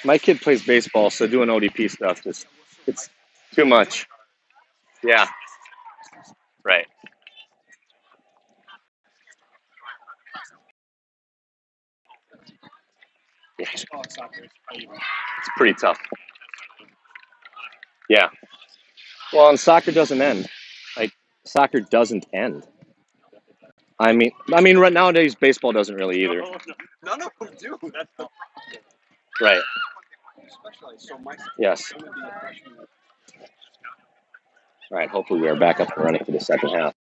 My kid plays baseball, so doing ODP stuff it's too much. Yeah, right. Yeah. It's pretty tough. Yeah. Well, and soccer doesn't end. Like soccer doesn't end. I mean, right nowadays baseball doesn't really either. None of them do. That's the problem. Right. So my Yes. All right. Hopefully we are back up and running for the second half.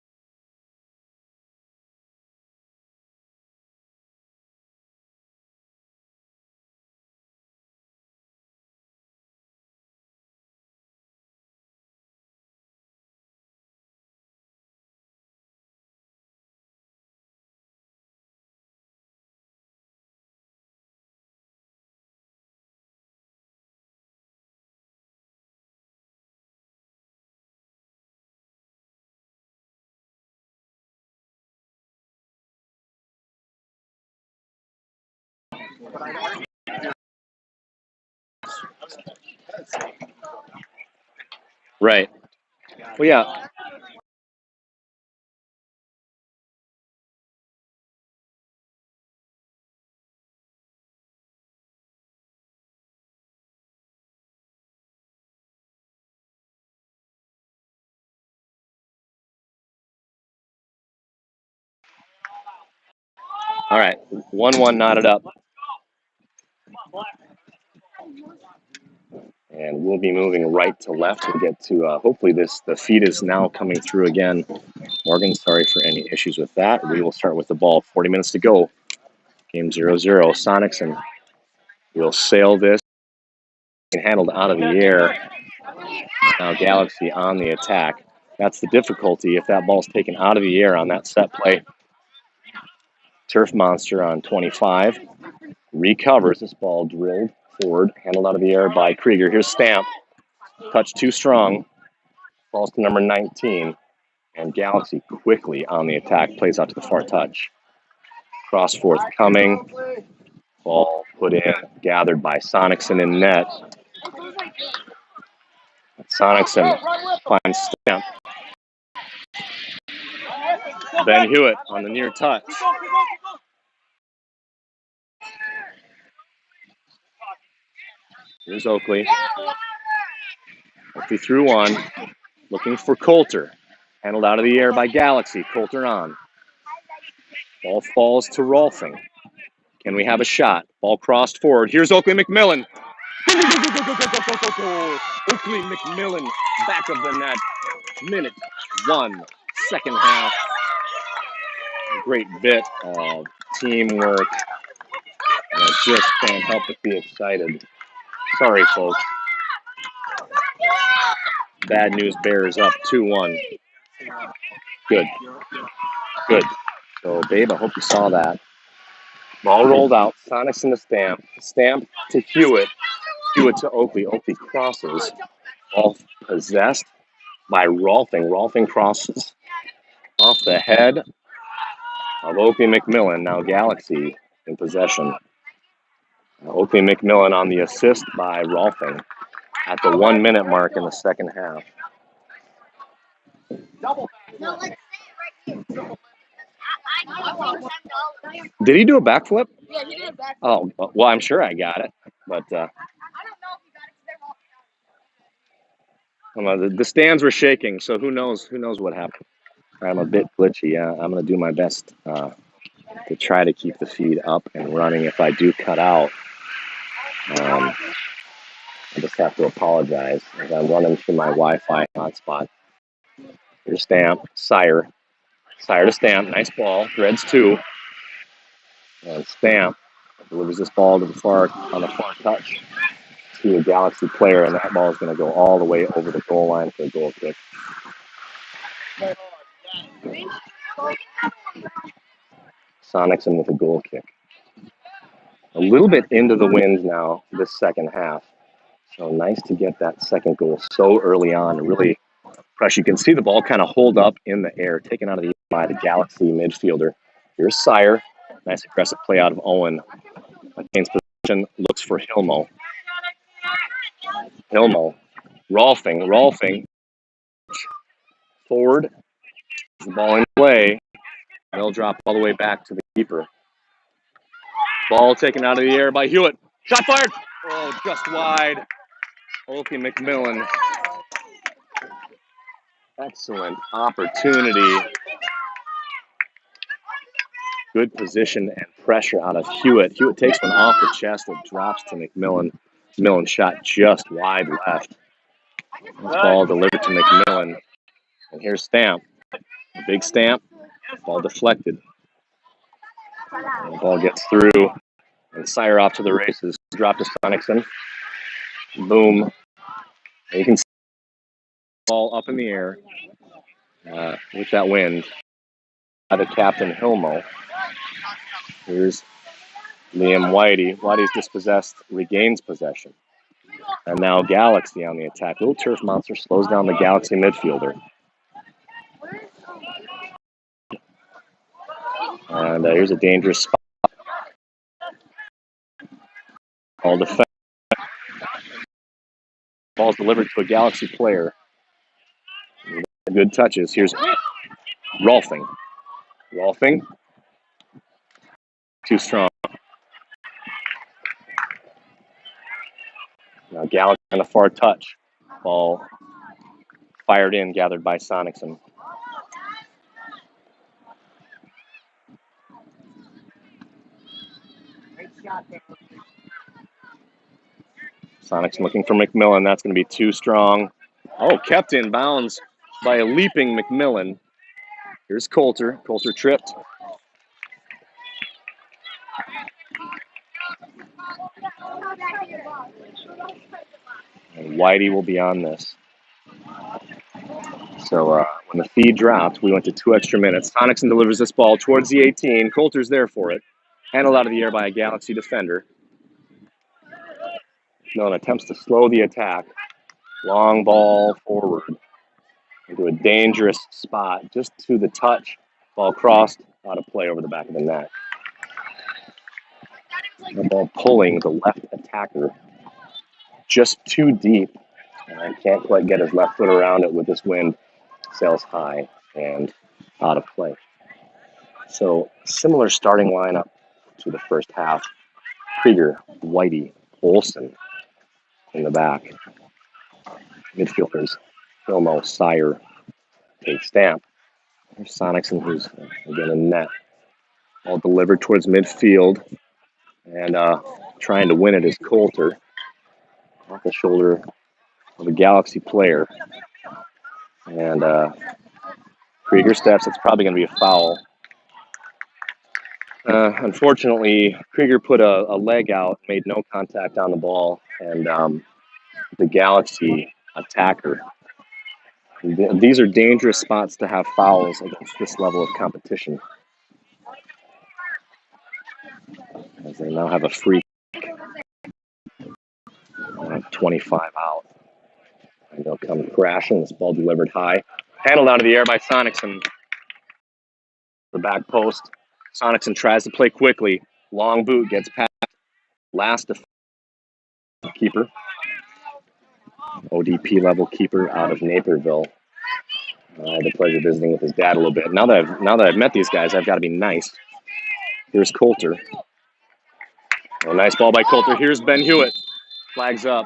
Right. Well, yeah. All right. 1-1 knotted up. And we'll be moving right to left to get to, hopefully the feed is now coming through again. Morgan, sorry for any issues with that. We will start with the ball. 40 minutes to go. Game 0-0. Sonics and will sail this. Handled out of the air. Now Galaxy on the attack. That's the difficulty if that ball's taken out of the air on that set play. Turf Monster on 25. Recovers this ball drilled forward. Handled out of the air by Krieger. Here's Stamp. Touch too strong. Falls to number 19. And Galaxy quickly on the attack. Plays out to the far touch. Cross forthcoming. Ball put in. Gathered by Sonicson in net. Sonicson finds Stamp. Ben Hewitt on the near touch. Here's Oakley. Oakley through one. Looking for Coulter. Handled out of the air by Galaxy. Coulter on. Ball falls to Rolfing. Can we have a shot? Ball crossed forward. Here's Oakley McMillan. Oakley McMillan back of the net. Minute 1, second half. A great bit of teamwork. And I just can't help but be excited. Sorry, folks. Bad news bears up 2-1. Good. Good. So, Babe, I hope you saw that. Ball rolled out. Sonics in the Stamp. Stamp to Hewitt. Hewitt to Oakley. Oakley crosses. Ball possessed by Rolfing. Rolfing crosses off the head of Oakley McMillan. Now Galaxy in possession. Oakley McMillan on the assist by Rolfing at the 1 minute mark in the second half. Did he do a backflip? Yeah, he did a backflip. Oh, well, I'm sure I got it, but I don't know if he got it. the stands were shaking, so who knows what happened. I'm a bit glitchy. I'm going to do my best to try to keep the feed up and running. If I do cut out, I just have to apologize as I'm running through my Wi-Fi hotspot. Here's Stamp, Sire to Stamp, nice ball, threads 2, and Stamp delivers this ball to the far touch to a Galaxy player, and that ball is going to go all the way over the goal line for a goal kick. Sonicson with a goal kick. A little bit into the wind now this second half. So nice to get that second goal so early on. Really fresh. You can see the ball kind of hold up in the air, taken out of the air by the Galaxy midfielder. Here's Sire. Nice aggressive play out of Owen. Maintains position, looks for Hilmo. Hilmo. Rolfing. Forward. The ball in play. They'll drop all the way back to the keeper. Ball taken out of the air by Hewitt. Shot fired. Oh, just wide. Olkey McMillan. Excellent opportunity. Good position and pressure out of Hewitt. Hewitt takes one off the chest. It drops to McMillan. McMillan shot just wide left. This ball delivered to McMillan. And here's Stamp. A big Stamp. Ball deflected. And the ball gets through. And Sire off to the races. Drop to Sonicson. Boom. And you can see the ball up in the air with that wind. By the captain, Hilmo. Here's Liam Whitey. Whitey's dispossessed, regains possession. And now Galaxy on the attack. Little Turf Monster slows down the Galaxy midfielder. And here's a dangerous spot. Ball defense. Ball's delivered to a Galaxy player. Good touches. Here's Rolfing. Too strong. Now Galaxy on a far touch. Ball fired in, gathered by Sonicson. Sonicson looking for McMillan. That's going to be too strong. Oh, kept in bounds by a leaping McMillan. Here's Coulter. Coulter tripped. And Whitey will be on this. So when the feed dropped, we went to 2 extra minutes. Sonicson delivers this ball towards the 18. Coulter's there for it. Handled out of the air by a Galaxy defender. Millen attempts to slow the attack. Long ball forward into a dangerous spot, just to the touch. Ball crossed, out of play over the back of the net. The ball pulling the left attacker just too deep. And I can't quite get his left foot around it with this wind. Sails high and out of play. So similar starting lineup to the first half. Krieger, Whitey, Olsen in the back. Midfielders, Filmo, Sire, Tate Stamp. There's Sonicson, who's again in net. All delivered towards midfield. And trying to win it is Coulter. Off the shoulder of a Galaxy player. And Krieger steps. It's probably going to be a foul. Unfortunately, Krieger put a leg out, made no contact on the ball, and the Galaxy attacker. These are dangerous spots to have fouls against this level of competition. As they now have a free kick. 25 out. And they'll come crashing. This ball delivered high. Handled out of the air by Sonicson. The back post. Sonicson tries to play quickly. Long boot gets past. Last keeper. ODP level keeper out of Naperville. I had the pleasure of visiting with his dad a little bit. Now that I've met these guys, I've got to be nice. Here's Coulter. A nice ball by Coulter. Here's Ben Hewitt. Flags up.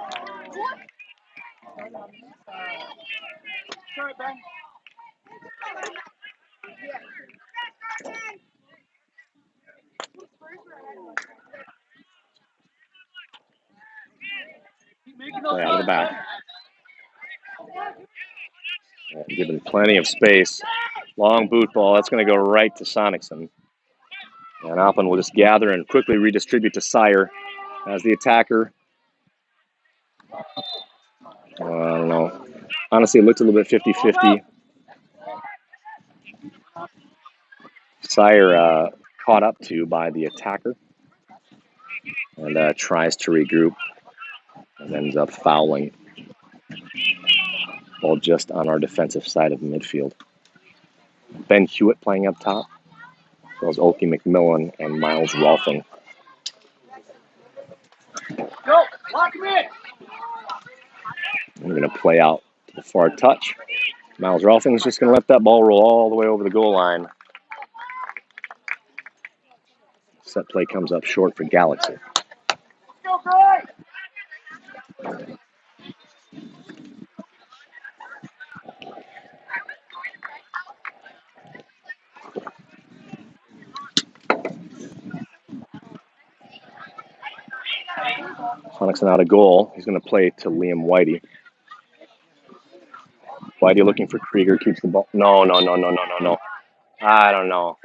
Play out of the back. And given plenty of space. Long boot ball. That's going to go right to Sonicson. And Oppen will just gather and quickly redistribute to Sire as the attacker. I don't know. Honestly, it looked a little bit 50-50. Sire caught up to by the attacker and tries to regroup and ends up fouling. Ball just on our defensive side of the midfield. Ben Hewitt playing up top, as well as Olkey McMillan and Miles Rolfing. Go! Lock him in! We're going to play out to the far touch. Miles Rolfing's just going to let that ball roll all the way over the goal line. Set play comes up short for Galaxy. Sonicson out of goal. He's going to play to Liam Whitey. Whitey looking for Krieger. Keeps the ball. No. I don't know.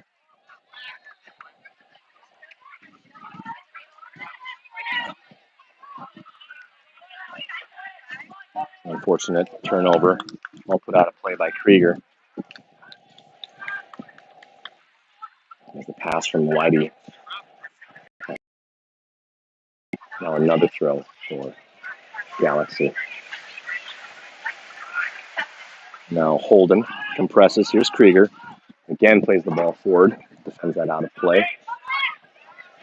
Unfortunate turnover. All put out of play by Krieger. There's the pass from Whitey. Now another throw for Galaxy. Now Holden compresses. Here's Krieger. Again plays the ball forward. Defends that out of play.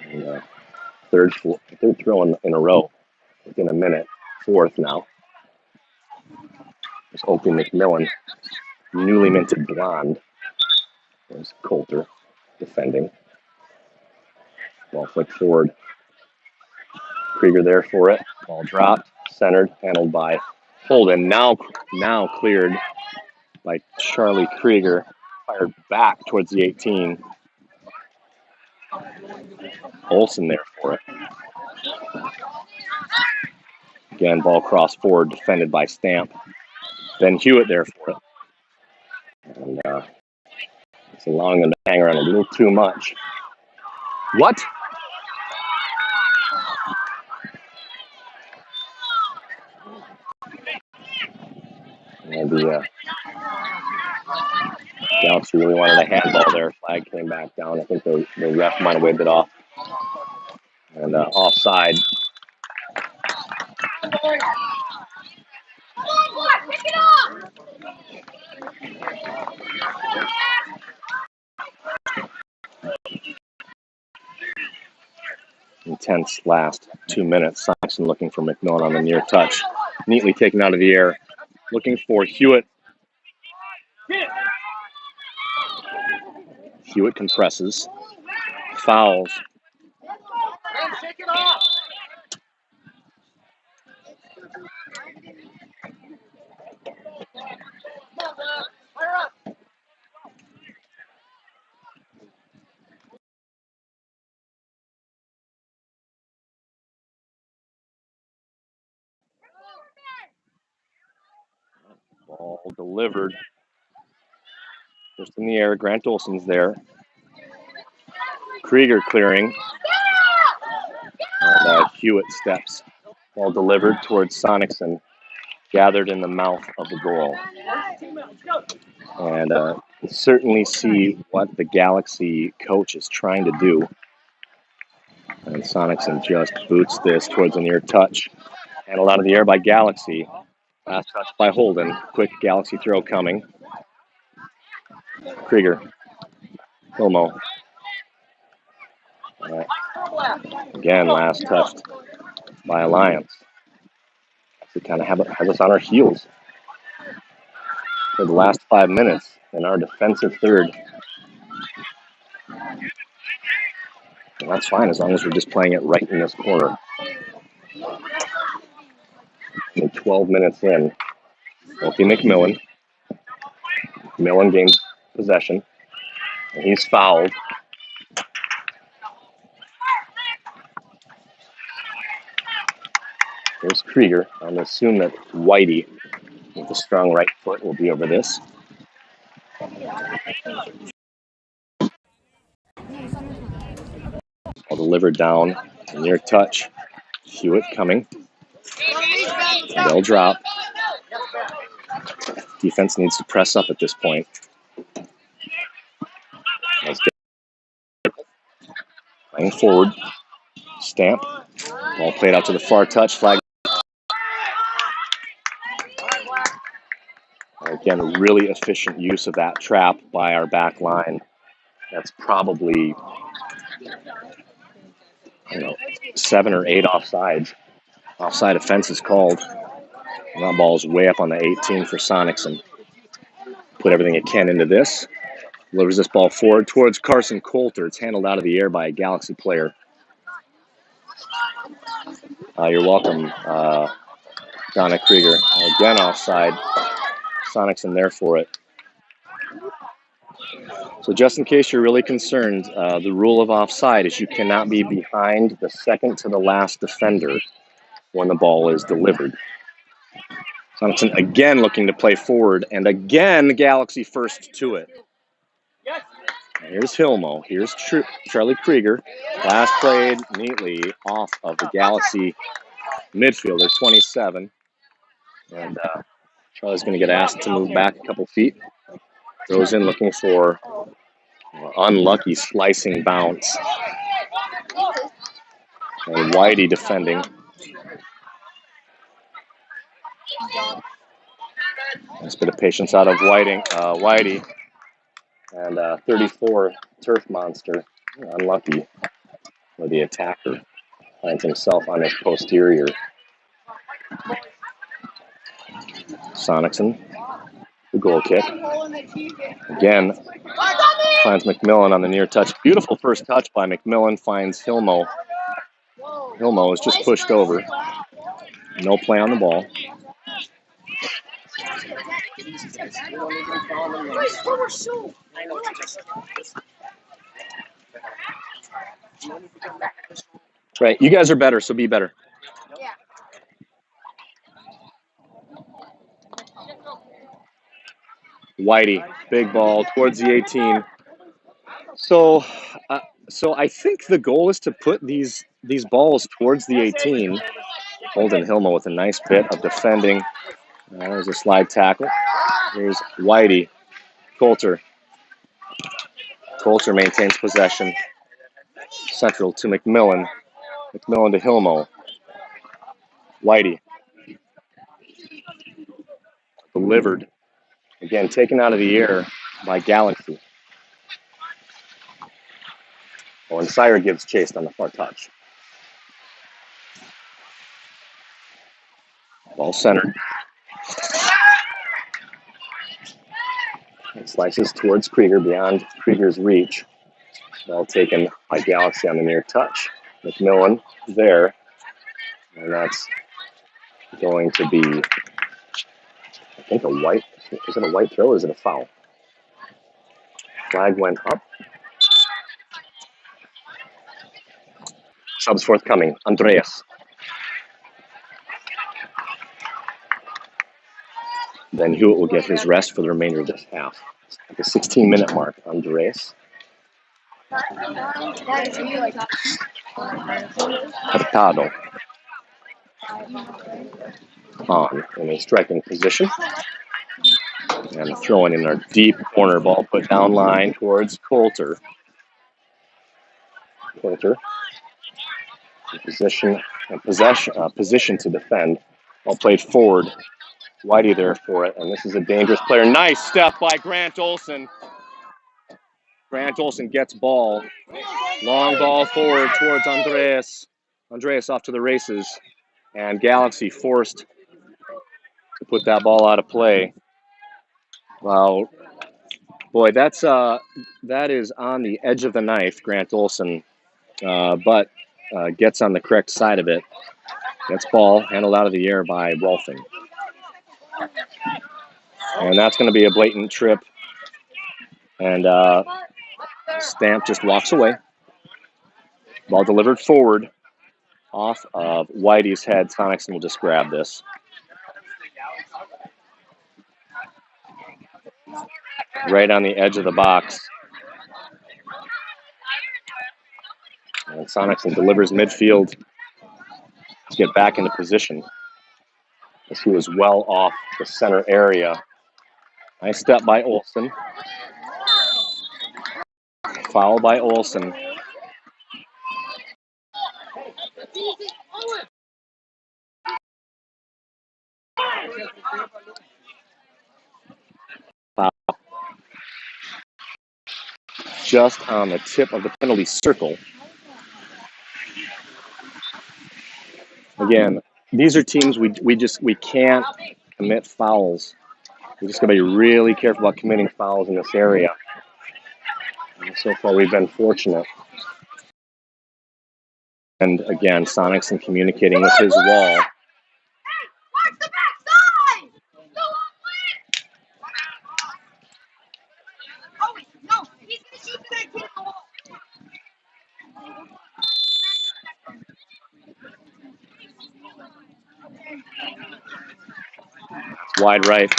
And, third throw in a row within a minute. Fourth now. There's Opie McMillan. Newly minted blonde. There's Coulter defending. Ball flicked forward. Krieger there for it. Ball dropped. Centered. Handled by Holden. Now cleared by Charlie Krieger. Fired back towards the 18. Olsen there for it. Again, ball cross forward, defended by Stamp. Then Hewitt there for it. And it's allowing them to hang around a little too much. What? And the Galaxy really wanted a handball there. Flag came back down. I think the ref might have waved it off. And offside. Intense last 2 minutes. Saxon looking for McMillan on the near touch. Neatly taken out of the air. Looking for Hewitt. Hewitt compresses. Fouls. Ball delivered. Just in the air. Grant Olsen's there. Krieger clearing. And Hewitt steps. Ball delivered towards Sonicson. Gathered in the mouth of the goal. And certainly see what the Galaxy coach is trying to do. And Sonicson just boots this towards the near touch. Handled out of the air by Galaxy. Last touch by Holden. Quick Galaxy throw coming. Krieger. Hilmo. Again, last touched by Alliance. We kind of have us on our heels for the last 5 minutes in our defensive third. And that's fine as long as we're just playing it right in this corner. And 12 minutes in, Opie McMillan. McMillan gains possession, and he's fouled. There's Krieger. I'm going to assume that Whitey, with a strong right foot, will be over this. Ball delivered down, near touch. Hewitt coming. And they'll drop. Defense needs to press up at this point. Playing forward. Stamp. Ball played out to the far touch. Flag. Again, really efficient use of that trap by our back line. That's probably 7 or 8 offsides. Offside offense is called. And that ball's way up on the 18 for Sonicson. Put everything it can into this. Delivers this ball forward towards Carson Coulter. It's handled out of the air by a Galaxy player. You're welcome, Donna Krieger. Again offside. Sonicson there for it. So just in case you're really concerned, the rule of offside is you cannot be behind the second to the last defender when the ball is delivered. Sonicson again looking to play forward, and again Galaxy first to it. Here's Hilmo. Here's Charlie Krieger. Last played neatly off of the Galaxy midfielder, 27. And Charlie's going to get asked to move back a couple feet. Throws in looking for unlucky slicing bounce. And Whitey defending. Nice bit of patience out of Whitey. And 34 Turf Monster. Unlucky for the attacker. Finds himself on his posterior. Sonicson, the goal kick. Again, finds McMillan on the near touch. Beautiful first touch by McMillan. Finds Hilmo. Hilmo is just pushed over. No play on the ball. Right, you guys are better, so be better. Whitey, big ball towards the 18. So I think the goal is to put these balls towards the 18. Holden Hilmo with a nice bit of defending. There's a slide tackle. Here's Whitey. Coulter. Coulter maintains possession. Central to McMillan. McMillan to Hilmo. Whitey. Delivered. Again, taken out of the air by Galaxy. Oh, and Sire gives chase on the far touch. Ball centered. It slices towards Krieger beyond Krieger's reach. Ball taken by Galaxy on the near touch. McMillan there. And that's going to be, I think, a white. Is it a white throw or is it a foul? Flag went up. Subs forthcoming. Andreas. Then Hewitt will get his rest for the remainder of this half. At the 16-minute mark, Andreas. Hurtado. On in a striking position. And throwing in our deep corner ball put down line towards Coulter. Coulter. Position to defend. Ball played forward. Whitey there for it, and this is a dangerous player. Nice step by Grant Olson. Grant Olson gets ball. Long ball forward towards Andreas. Andreas off to the races. And Galaxy forced to put that ball out of play. Wow. Boy, that is on the edge of the knife, Grant Olson, but gets on the correct side of it. Gets ball handled out of the air by Rolfing. And that's going to be a blatant trip. And Stamp just walks away. Ball delivered forward off of Whitey's head. Sonicson will just grab this. Right on the edge of the box. And Sonicson delivers midfield to get back into position, as he was well off the center area. Nice step by Olsen. Foul by Olsen. Foul. Just on the tip of the penalty circle. Again, these are teams we can't commit fouls. We just got to be really careful about committing fouls in this area. And so far, we've been fortunate. And again, Sonicson communicating with his wall. Wide right.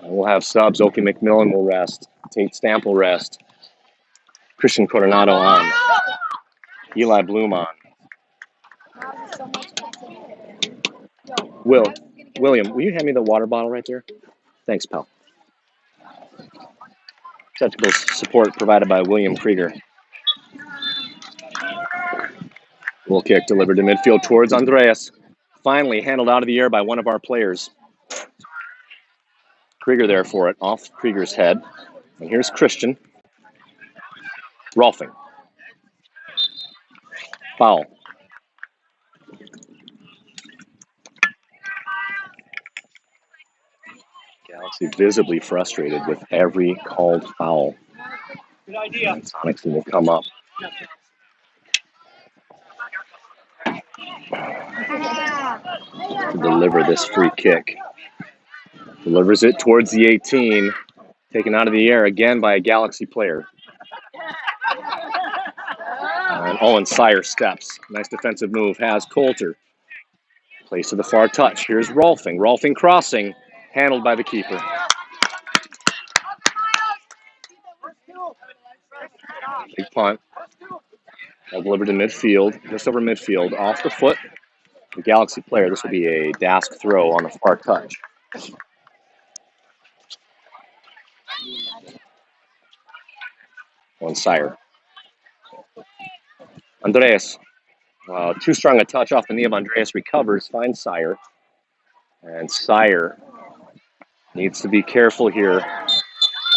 We'll have subs. Oki McMillan will rest. Tate Stamp will rest. Christian Coronado on. Eli Bloom on. William, will you hand me the water bottle right there? Thanks, pal. Technical support provided by William Krieger. Goal kick delivered to midfield towards Andreas. Finally handled out of the air by one of our players. Krieger there for it, off Krieger's head. And here's Christian. Rolfing. Foul. Galaxy visibly frustrated with every called foul. Good idea. And Sonicson will come up. To deliver this free kick. Delivers it towards the 18. Taken out of the air again by a Galaxy player. And Owen Sire steps. Nice defensive move. Has Coulter. Plays to the far touch. Here's Rolfing. Rolfing crossing. Handled by the keeper. Big punt. Ball delivered to midfield. Just over midfield. Off the foot. The Galaxy player. This will be a DASC throw on the far touch. Owen Sire. Andreas. Too strong a touch off the knee of Andreas. Recovers. Finds Sire. And Sire needs to be careful here.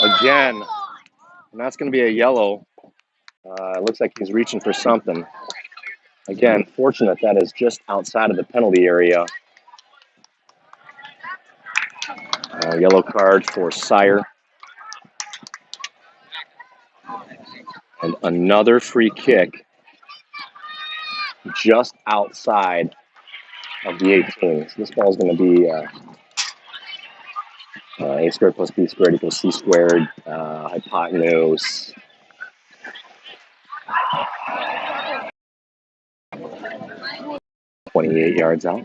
Again. And that's going to be a yellow. It looks like he's reaching for something. Again, fortunate that is just outside of the penalty area. Yellow card for Sire. And another free kick just outside of the 18. So this ball is going to be a squared plus b squared equals c squared, hypotenuse. .28 yards out.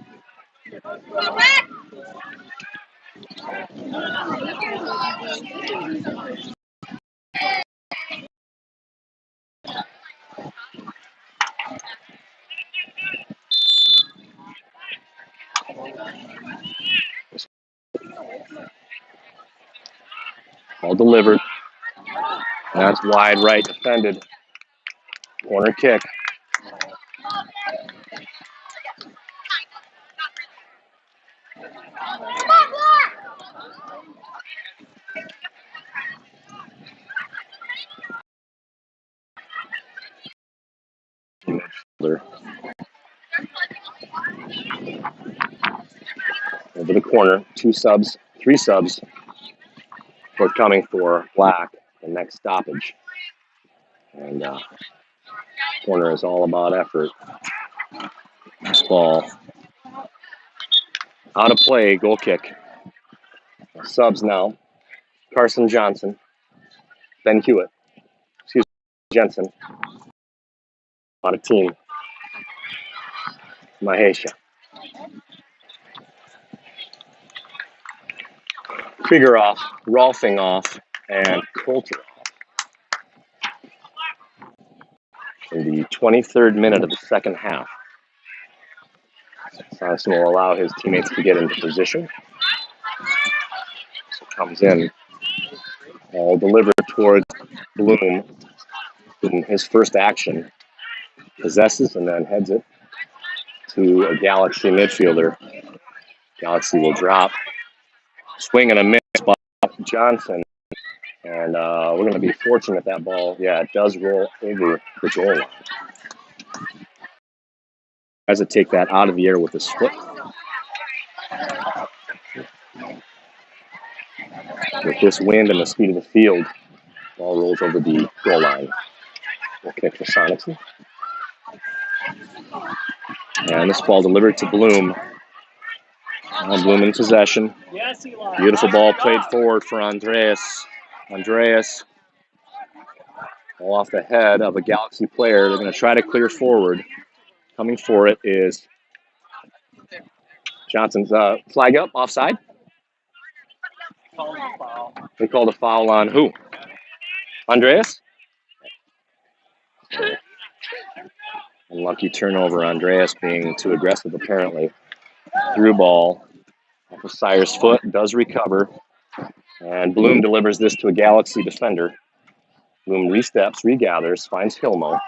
Ball delivered. That's wide right defended. Corner kick. Over the corner, 2 subs, 3 subs. Both coming for Black, the next stoppage. And corner is all about effort. This ball out of play, goal kick. Subs now. Carson Johnson, Ben Hewitt, Jensen. On a team. Mahesha. Krieger off, Rolfing off, and Coulter off. In the 23rd minute of the second half. Sonicson will allow his teammates to get into position. So comes in. All delivered towards Bloom in his first action. Possesses and then heads it to a Galaxy midfielder. Galaxy will drop. Swing and a miss by Johnson. And we're going to be fortunate that ball, yeah, it does roll over the goal line. Tries to take that out of the air with his foot. With this wind and the speed of the field, ball rolls over the goal line. We'll kick for Sonicson. And this ball delivered to Bloom. Bloom in possession. Beautiful ball played forward for Andreas. Andreas, ball off the head of a Galaxy player. They're going to try to clear forward. Coming for it is Johnson's flag up, offside. They called a foul on who? Andreas? Unlucky turnover. Andreas being too aggressive, apparently. Through ball. Off of Sire's foot. Does recover. And Bloom delivers this to a Galaxy defender. Bloom re-steps, regathers, finds Hilmo.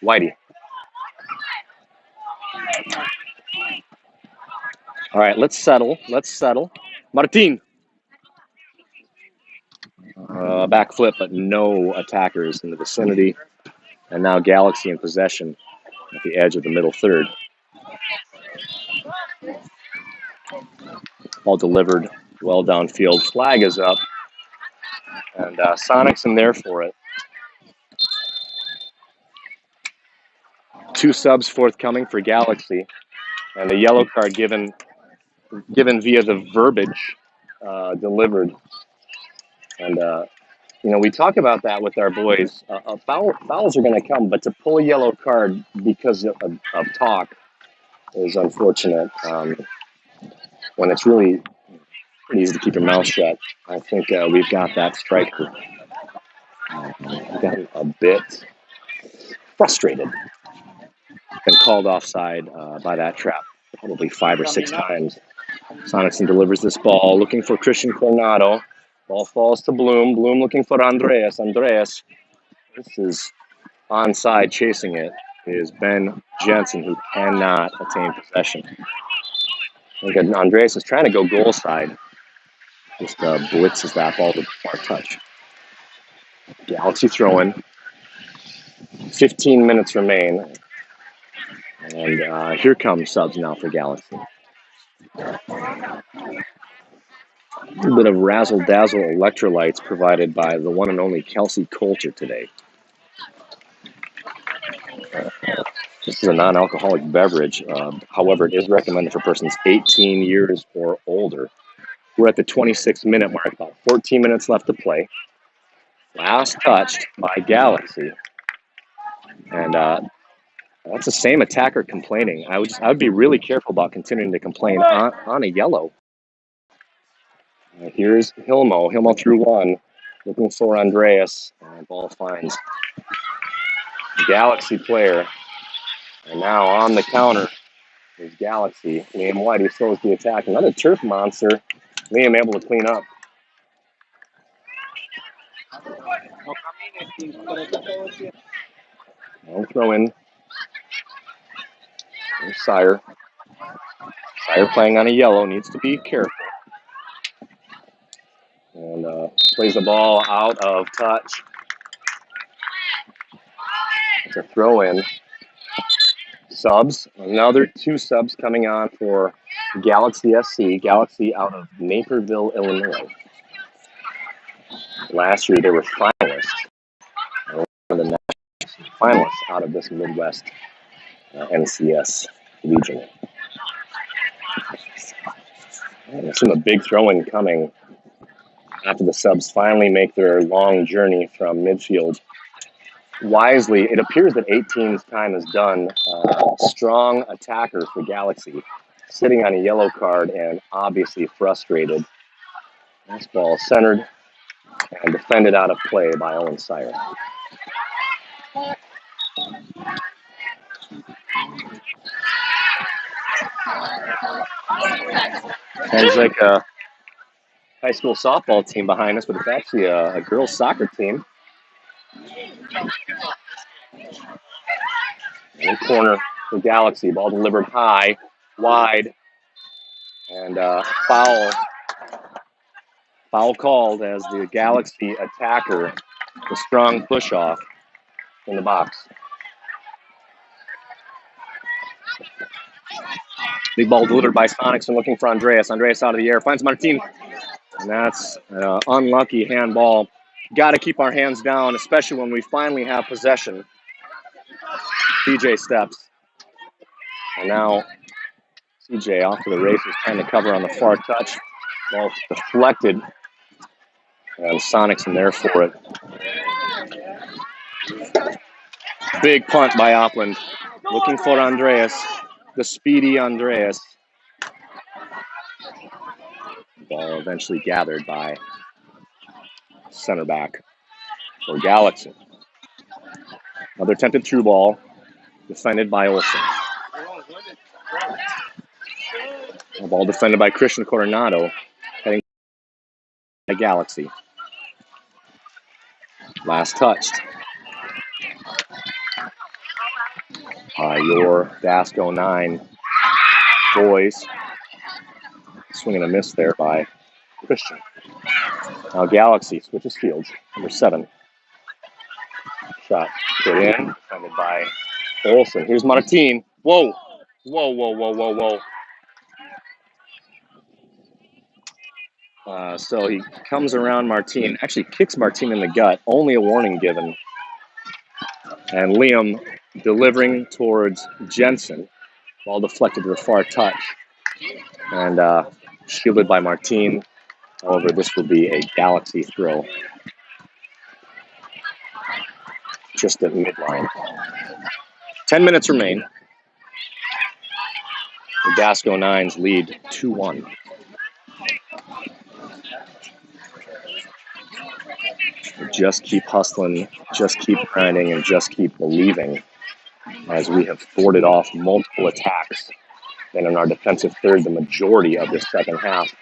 Whitey. All right, let's settle. Let's settle. Martin. Back flip, but no attackers in the vicinity. And now Galaxy in possession at the edge of the middle third. Ball delivered well downfield. Flag is up. And Sonic's in there for it. 2 subs forthcoming for Galaxy. And the yellow card given via the verbiage delivered. And, we talk about that with our boys. Fouls are going to come, but to pull a yellow card because of talk is unfortunate. When it's really easy to keep your mouth shut, I think we've got that striker gotten a bit frustrated. Been called offside by that trap probably 5 or 6 times. Sonicson delivers this ball, looking for Christian Coronado. Ball falls to Bloom. Bloom looking for Andreas. Andreas, this is onside. Chasing it is Ben Jensen, who cannot attain possession. I think Andreas is trying to go goal side. Just blitzes that ball to far touch. Galaxy throw-in. 15 minutes remain. And here come subs now for Galaxy. A little bit of razzle-dazzle electrolytes provided by the one and only Kelsey Coulter today. This is a non-alcoholic beverage. However, it is recommended for persons 18 years or older. We're at the 26-minute mark, about 14 minutes left to play. Last touched by Galaxy. And that's the same attacker complaining. I would be really careful about continuing to complain on a yellow. Here's Hilmo. Hilmo through one. Looking for Andreas. And ball finds Galaxy player. And now on the counter is Galaxy. Liam Whitey slows the attack. Another turf monster. Liam able to clean up. I'll throw in. There's Sire. Sire playing on a yellow. Needs to be careful. And plays the ball out of touch. It's a throw in. Subs. Another 2 subs coming on for Galaxy SC. Galaxy out of Naperville, Illinois. Last year they were finalists. One of the national finalists out of this Midwest NCS region. There's some a big throw-in coming after the subs finally make their long journey from midfield. Wisely, it appears that 18's time is done. Strong attacker for Galaxy, sitting on a yellow card and obviously frustrated. This ball centered and defended out of play by Owen Sire. Sounds like a high school softball team behind us, but it's actually a girls' soccer team. In the corner for Galaxy. Ball delivered high, wide. And foul called as the Galaxy attacker, the strong push off in the box. Big ball delivered by Sonics and looking for Andreas. Andreas out of the air, finds Martin. And that's an unlucky handball. Got to keep our hands down, especially when we finally have possession. CJ steps. And now CJ off to the races, trying to cover on the far touch. Ball deflected. And Sonics in there for it. Big punt by Opland. Looking for Andreas. The speedy Andreas. Ball eventually gathered by center back for Galaxy. Another attempted through ball, defended by Olsen. A ball defended by Christian Coronado, heading by Galaxy. Last touched by your DASC 09 boys. Swing and a miss there by Christian. Now Galaxy switches fields, number 7. Shot put in, defended by Olsen. Here's Martin. Whoa. So he comes around Martin, actually kicks Martin in the gut, only a warning given. And Liam delivering towards Jensen, ball deflected to the far touch. And shielded by Martin. However, this will be a Galaxy throw. Just at midline. 10 minutes remain. The DASC 09s lead 2-1. Just keep hustling, just keep grinding, and just keep believing as we have forded off multiple attacks. And in our defensive third, the majority of this second half.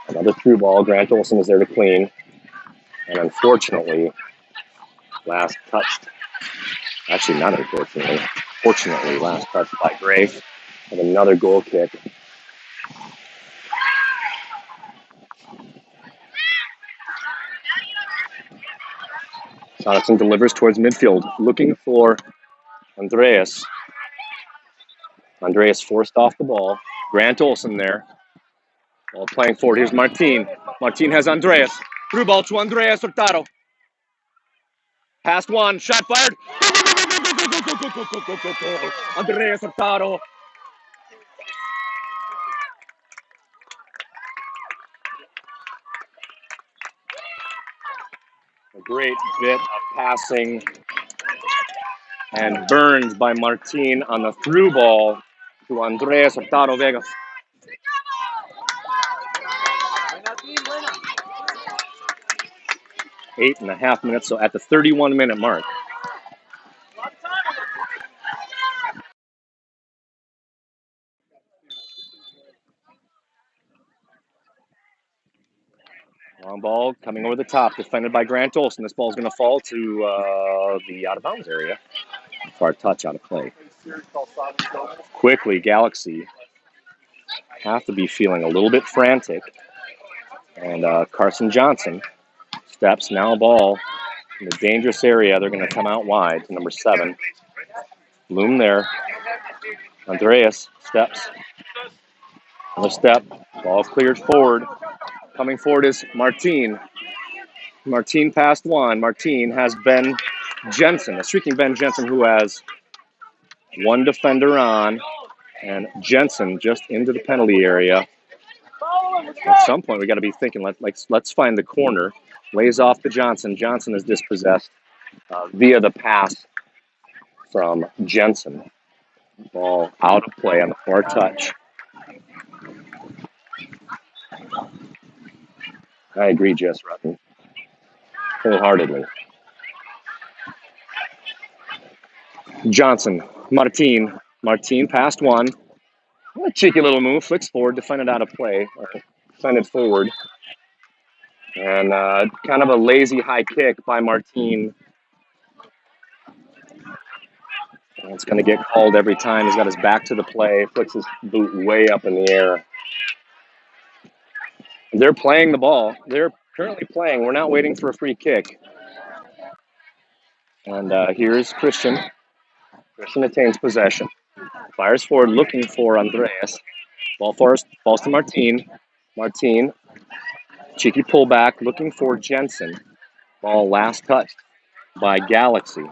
Another through ball. Grant Olsen is there to clean. And unfortunately, last touched. Actually, not unfortunately. Fortunately, last touched by Gray. And another goal kick. Jonathan delivers towards midfield, looking for Andreas. Andreas forced off the ball. Grant Olsen there. Ball playing forward. Here's Martin. Martin has Andreas. Through ball to Andreas Hurtado. Past one. Shot fired. Andreas Hurtado. A great bit of passing and burned by Martin on the through ball to Andreas Hurtado Vegas. 8.5 minutes, so at the 31-minute mark. Long ball coming over the top, defended by Grant Olsen. This ball is going to fall to the out-of-bounds area. Far touch out of play. Quickly, Galaxy have to be feeling a little bit frantic. And Carson Johnson steps, now ball in the dangerous area. They're going to come out wide to number 7. Bloom there. Andreas steps. Another step. Ball cleared forward. Coming forward is Martin. Martin past one. Martin has Ben Jensen, a streaking Ben Jensen who has one defender on. And Jensen just into the penalty area. At some point, we got to be thinking, let's find the corner. Lays off to Johnson. Johnson is dispossessed via the pass from Jensen. Ball out of play on the far touch. I agree, Jess Rutten. Wholeheartedly. Johnson, Martin past one. A cheeky little move, flicks forward, defended out of play, defended forward. And kind of a lazy high kick by Martin. And it's going to get called every time. He's got his back to the play, flicks his boot way up in the air. They're playing the ball. They're currently playing. We're not waiting for a free kick. And here's Christian. Christian attains possession. Fires forward looking for Andreas. Ball first, falls to Martin. Martin, cheeky pullback looking for Jensen. Ball last touched by Galaxy.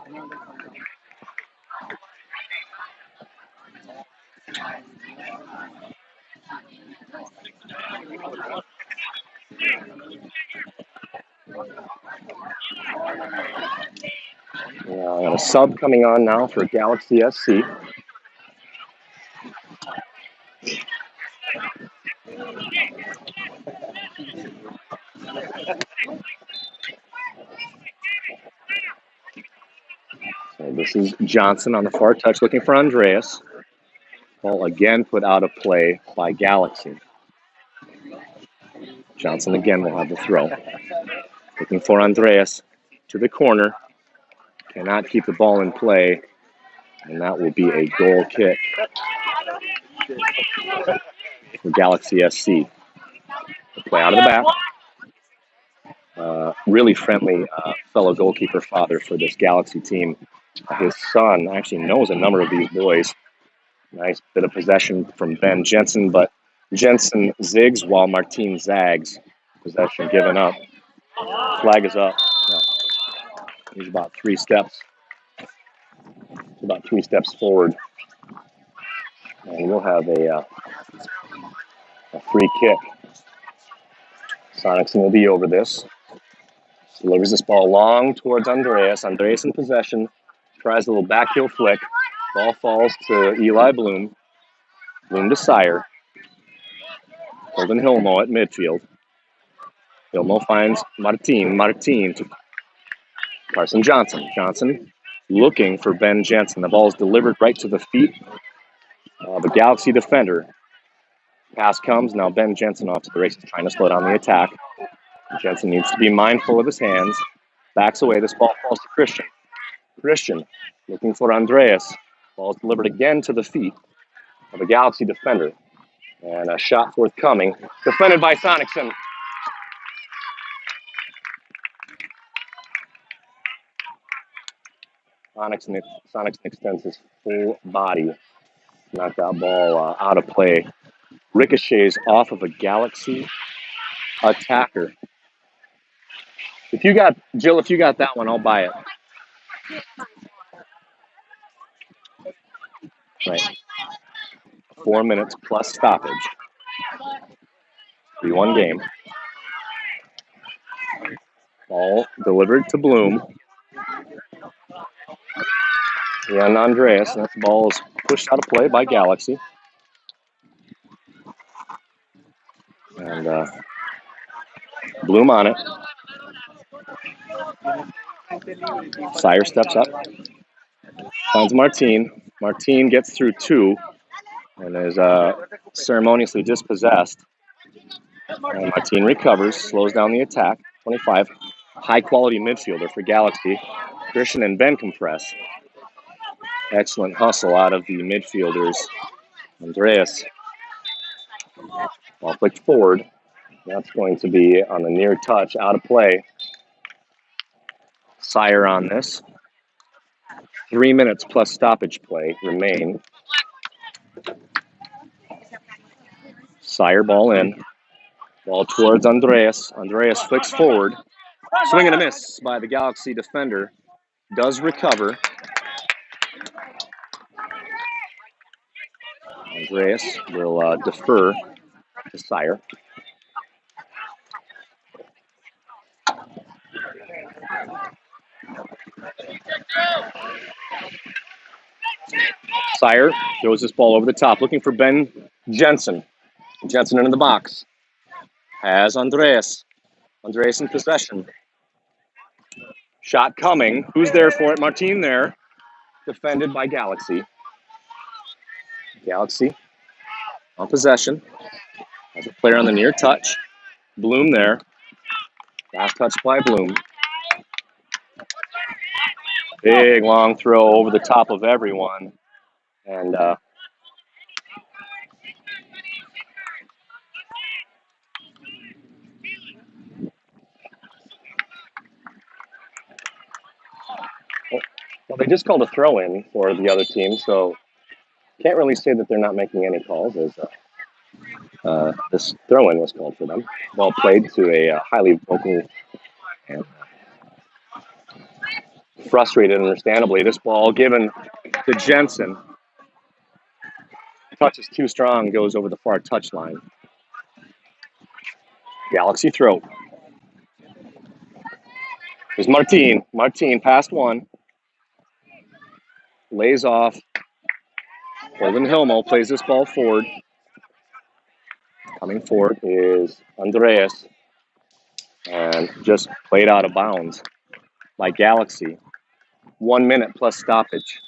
Got a sub coming on now for Galaxy SC. So this is Johnson on the far touch looking for Andreas. Ball again put out of play by Galaxy. Johnson again will have the throw. Looking for Andreas to the corner. Cannot keep the ball in play. And that will be a goal kick for Galaxy SC. The play out of the back. Really friendly fellow goalkeeper father for this Galaxy team. His son actually knows a number of these boys. Nice bit of possession from Ben Jensen, but Jensen zigs while Martin zags. Possession given up. Flag is up. He's about 3 steps. About 3 steps forward. And we'll have a free kick. Sonicson will be over this. Delivers this ball long towards Andreas. Andreas in possession. Tries a little back heel flick. Ball falls to Eli Bloom. Bloom to Sire. Holden Hilmo at midfield. Hilmo finds Martin. Martin to Carson Johnson. Johnson looking for Ben Jensen. The ball is delivered right to the feet of a Galaxy defender. Pass comes. Now Ben Jensen off to the races, trying to slow down the attack. Jensen needs to be mindful of his hands. Backs away. This ball falls to Christian. Christian looking for Andreas. Ball is delivered again to the feet of a Galaxy defender. And a shot forthcoming. Defended by Sonicson. Sonicson extends his full body. Knock that ball out of play. Ricochets off of a Galaxy attacker. Jill, if you got that one, I'll buy it. Right. 4 minutes plus stoppage. 3-1 game. Ball delivered to Bloom. And Andreas. That ball is pushed out of play by Galaxy. And Bloom on it. Sire steps up. Finds Martin. Martin gets through 2 and is ceremoniously dispossessed. And Martin recovers, slows down the attack. 25. High-quality midfielder for Galaxy. Christian and Ben compress. Excellent hustle out of the midfielders. Andreas. Ball flicked forward. That's going to be on the near touch, out of play. Sire on this. 3 minutes plus stoppage play remain. Sire ball in. Ball towards Andreas. Andreas flicks forward. Swing and a miss by the Galaxy defender. Does recover. Andreas will defer to Sire. Sire throws this ball over the top, looking for Ben Jensen. Jensen into the box. Has Andreas. Andreas in possession. Shot coming. Who's there for it? Martin there. Defended by Galaxy. Galaxy on possession. Has a player on the near touch. Bloom there. Last touch by Bloom. Big long throw over the top of everyone. And Well, they just called a throw-in for the other team, so can't really say that they're not making any calls, as this throw-in was called for them. Ball played to a highly vocal and frustrated, understandably. This ball given to Jensen. Touch is too strong, goes over the far touchline. Galaxy throw. There's Martin. Martin past one. Lays off. Holden Hilmo plays this ball forward. Coming forward is Andreas. And just played out of bounds by Galaxy. 1 minute plus stoppage.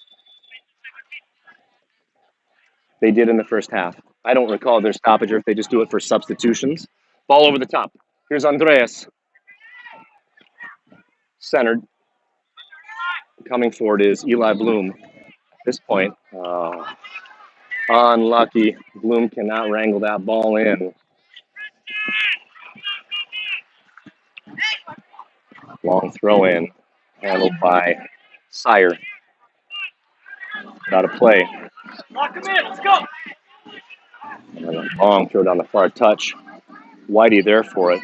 They did in the first half. I don't recall their stoppage or if they just do it for substitutions. Ball over the top. Here's Andreas. Centered. Coming forward is Eli Bloom. At this point, unlucky. Bloom cannot wrangle that ball in. Long throw in. Handled by Sire. Out of play. Lock him in. Let's go. And a long throw down the far touch. Whitey there for it.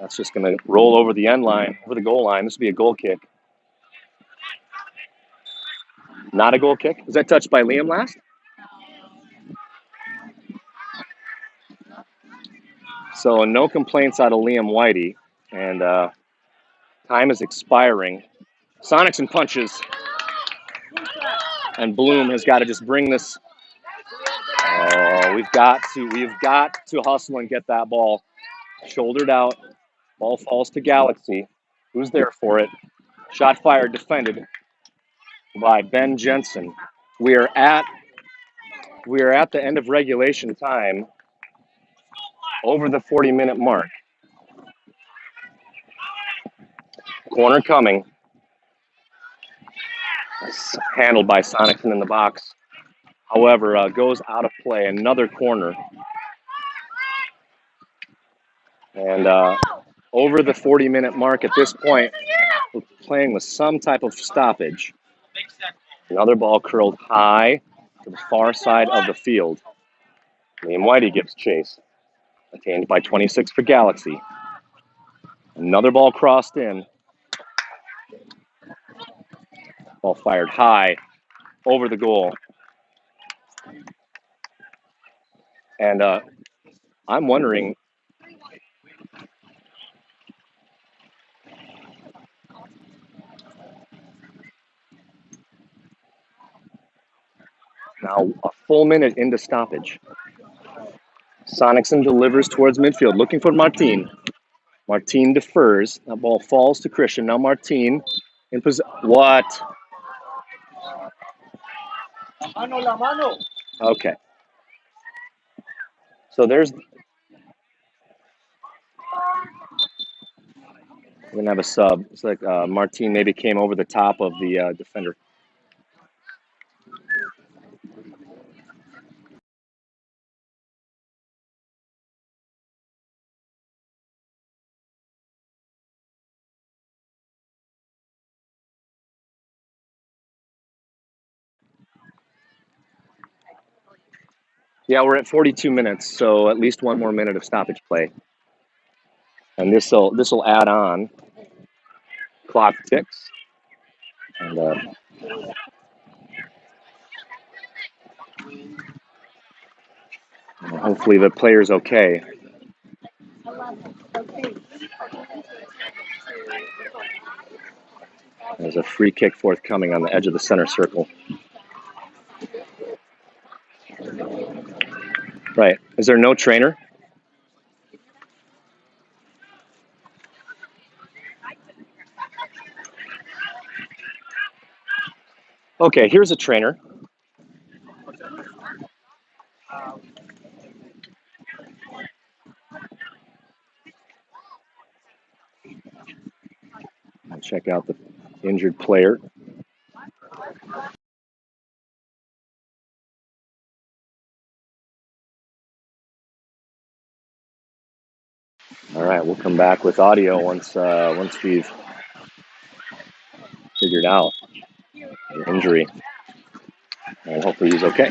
That's just going to roll over the end line, over the goal line. This will be a goal kick. Not a goal kick. Was that touched by Liam last? So no complaints out of Liam Whitey. And time is expiring. Sonics and punches. And Bloom has got to just bring this. Oh, we've got to hustle and get that ball shouldered out. Ball falls to Galaxy. Who's there for it? Shot fired, defended by Ben Jensen. We are at the end of regulation time, over the 40-minute mark. Corner coming. Handled by Sonicson in the box. However, goes out of play. Another corner. And over the 40-minute mark at this point, we're playing with some type of stoppage. Another ball curled high to the far side of the field. Liam Whitey gives chase. Attained by 26 for Galaxy. Another ball crossed in. Ball fired high over the goal. And I'm wondering, now a full minute into stoppage. Sonicson delivers towards midfield, looking for Martin. Martin defers. That ball falls to Christian. Now Martin in possession. What? La mano. Okay. So there's. We're going to have a sub. It's like Martin maybe came over the top of the defender. Yeah, we're at 42 minutes, so at least one more minute of stoppage play. And this will add on. Clock ticks. And hopefully the player's okay. There's a free kick forthcoming on the edge of the center circle. Right. Is there no trainer? Okay, here's a trainer. I'll check out the injured player. All right, we'll come back with audio once we've figured out an injury, and hopefully he's okay.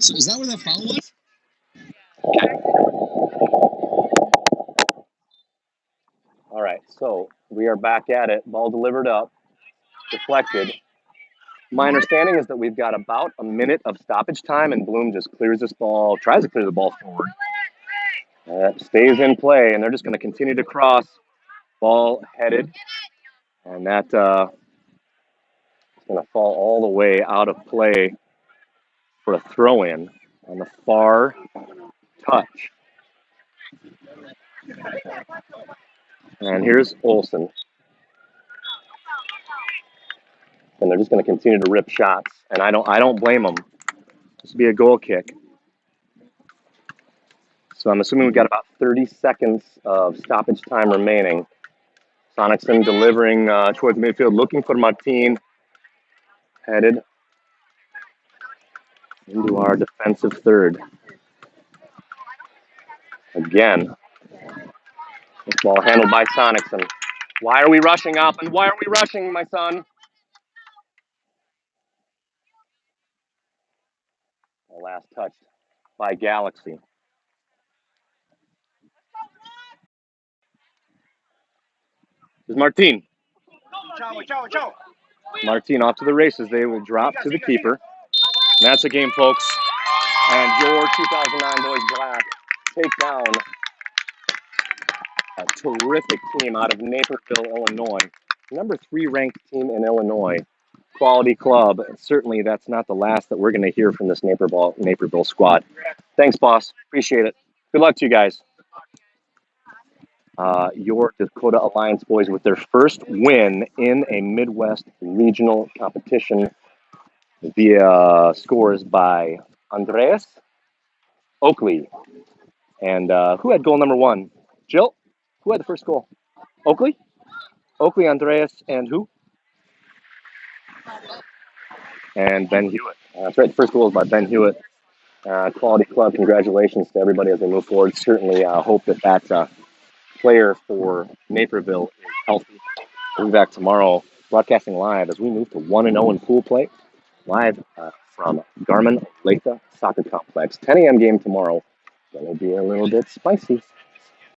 So is that where that foul was? All right, so we are back at it. Ball delivered up, deflected. My understanding is that we've got about a minute of stoppage time, and Bloom just clears this ball, tries to clear the ball forward. Stays in play, and they're just going to continue to cross. Ball headed, and that is going to fall all the way out of play for a throw-in on the far touch. And here's Olsen. And they're just going to continue to rip shots, and I don't blame them. This will be a goal kick. So I'm assuming we've got about 30 seconds of stoppage time remaining. Sonicson delivering towards midfield, looking for Martin. Headed into our defensive third. Again, this ball handled by Sonicson. Why are we rushing up, and why are we rushing, my son? The last touch by Galaxy. There's Martin. Martin off to the races. They will drop to the keeper. And that's a game, folks. And your 2009 Boys Black take down a terrific team out of Naperville, Illinois. Number 3 ranked team in Illinois. Quality club. Certainly that's not the last that we're going to hear from this Naperville squad. Thanks, boss. Appreciate it. Good luck to you guys. Your Dakota Alliance boys with their first win in a Midwest regional competition via scores by Andreas Oakley. And who had goal number 1? Jill? Who had the first goal? Oakley? Oakley, Andreas, and who? And Ben Hewitt. That's right. The first goal is by Ben Hewitt. Quality club. Congratulations to everybody as they move forward. Certainly hope that player for Naperville is healthy. We'll be back tomorrow broadcasting live as we move to 1-0 in pool play. Live from Garmin Latha Soccer Complex. 10 a.m. game tomorrow. Going to be a little bit spicy.